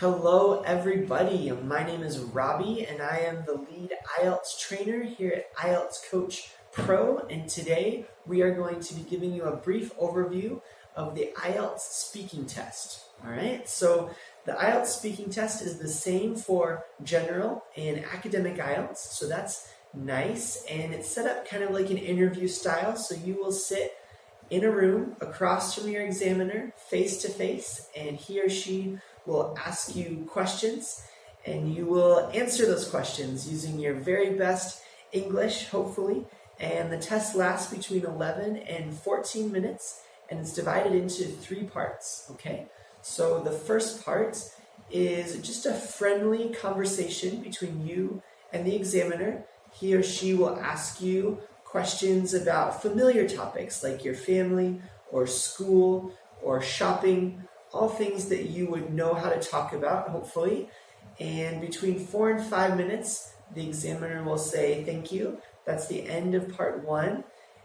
Hello everybody, my name is Robbie and I am the lead Ielts trainer here at Ielts Coach Pro, and today we are going to be giving you a brief overview of the Ielts speaking test. Alright, so the Ielts speaking test is the same for general and academic Ielts, so that's nice, and it's set up kind of like an interview style, so you will sit in a room across from your examiner, face to face, and he or she will ask you questions, and you will answer those questions using your very best English, hopefully, and the test lasts between 11 and 14 minutes, and it's divided into 3 parts, okay? So the first part is just a friendly conversation between you and the examiner. He or she will ask you questions about familiar topics like your family or school or shopping, all things that you would know how to talk about, hopefully. And between 4 and 5 minutes, the examiner will say thank you. That's the end of part 1.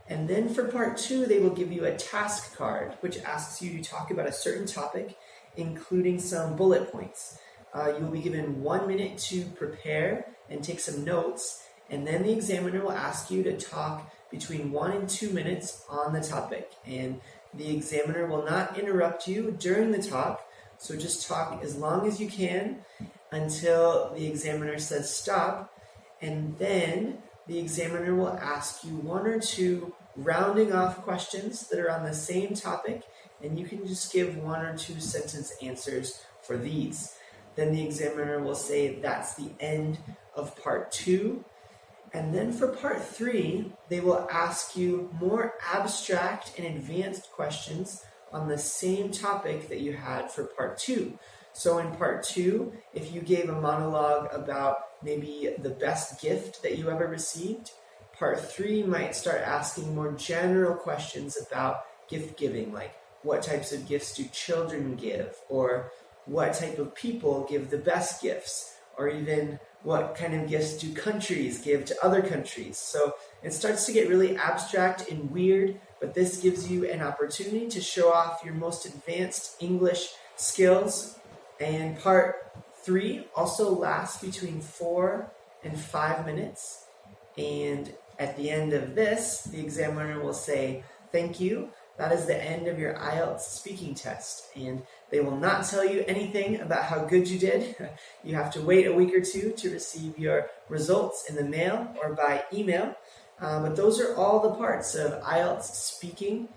And then for part 2, they will give you a task card, which asks you to talk about a certain topic, including some bullet points. You will be given 1 minute to prepare and take some notes, and then the examiner will ask you to talk between 1 and 2 minutes on the topic. And the examiner will not interrupt you during the talk, so just talk as long as you can until the examiner says stop, and then the examiner will ask you 1 or 2 rounding off questions that are on the same topic, and you can just give 1 or 2 sentence answers for these. Then the examiner will say that's the end of part 2. And then for part 3, they will ask you more abstract and advanced questions on the same topic that you had for part 2. So in part 2, if you gave a monologue about maybe the best gift that you ever received, part 3 might start asking more general questions about gift giving, like what types of gifts do children give, or what type of people give the best gifts, or even what kind of gifts do countries give to other countries. So it starts to get really abstract and weird, but this gives you an opportunity to show off your most advanced English skills. And part 3 also lasts between 4 and 5 minutes. And at the end of this, the examiner will say, thank you. That is the end of your Ielts speaking test, and they will not tell you anything about how good you did. You have to wait a week or 2 to receive your results in the mail or by email, but those are all the parts of Ielts speaking.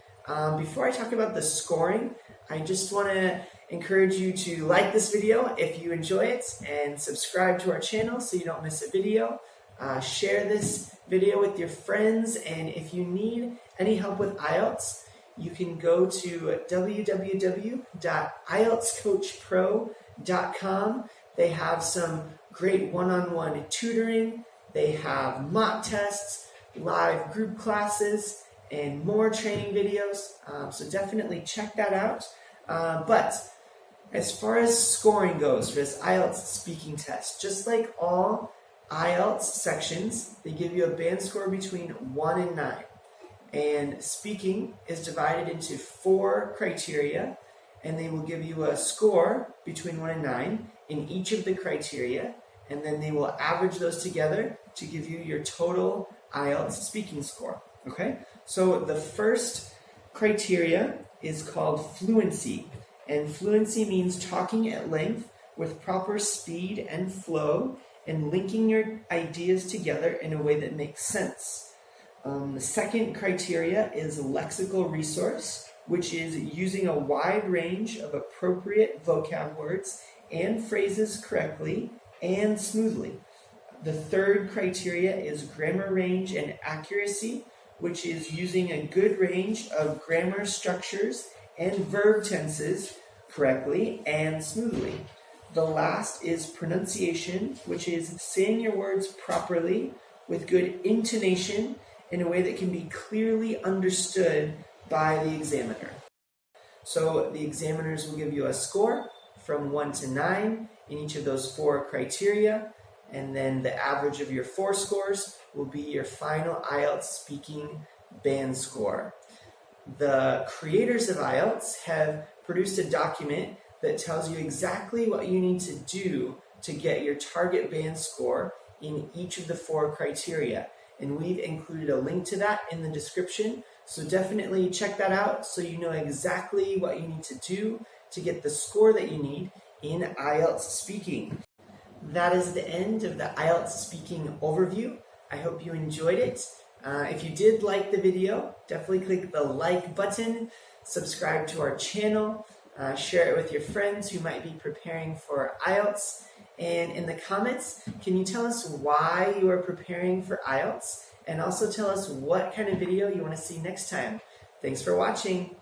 Before I talk about the scoring, I just want to encourage you to like this video if you enjoy it, and subscribe to our channel so you don't miss a video. Share this video with your friends, and if you need any help with Ielts, you can go to www.ieltscoachpro.com. They have some great one-on-one tutoring. They have mock tests, live group classes, and more training videos. So definitely check that out. But as far as scoring goes for this Ielts speaking test, just like all Ielts sections, they give you a band score between 1 and 9. And speaking is divided into 4 criteria, and they will give you a score between 1 and 9 in each of the criteria, and then they will average those together to give you your total Ielts speaking score. Okay? So the first criteria is called fluency, and fluency means talking at length with proper speed and flow and linking your ideas together in a way that makes sense. The second criteria is lexical resource, which is using a wide range of appropriate vocab words and phrases correctly and smoothly. The third criteria is grammar range and accuracy, which is using a good range of grammar structures and verb tenses correctly and smoothly. The last is pronunciation, which is saying your words properly with good intonation in a way that can be clearly understood by the examiner. So the examiners will give you a score from 1 to 9 in each of those 4 criteria, and then the average of your 4 scores will be your final Ielts speaking band score. The creators of Ielts have produced a document that tells you exactly what you need to do to get your target band score in each of the 4 criteria. And we've included a link to that in the description. So definitely check that out so you know exactly what you need to do to get the score that you need in IELTS speaking. That is the end of the IELTS speaking overview. I hope you enjoyed it. If you did like the video, definitely click the like button, subscribe to our channel, share it with your friends who might be preparing for IELTS. And in the comments, can you tell us why you are preparing for IELTS? And also tell us what kind of video you want to see next time. Thanks for watching.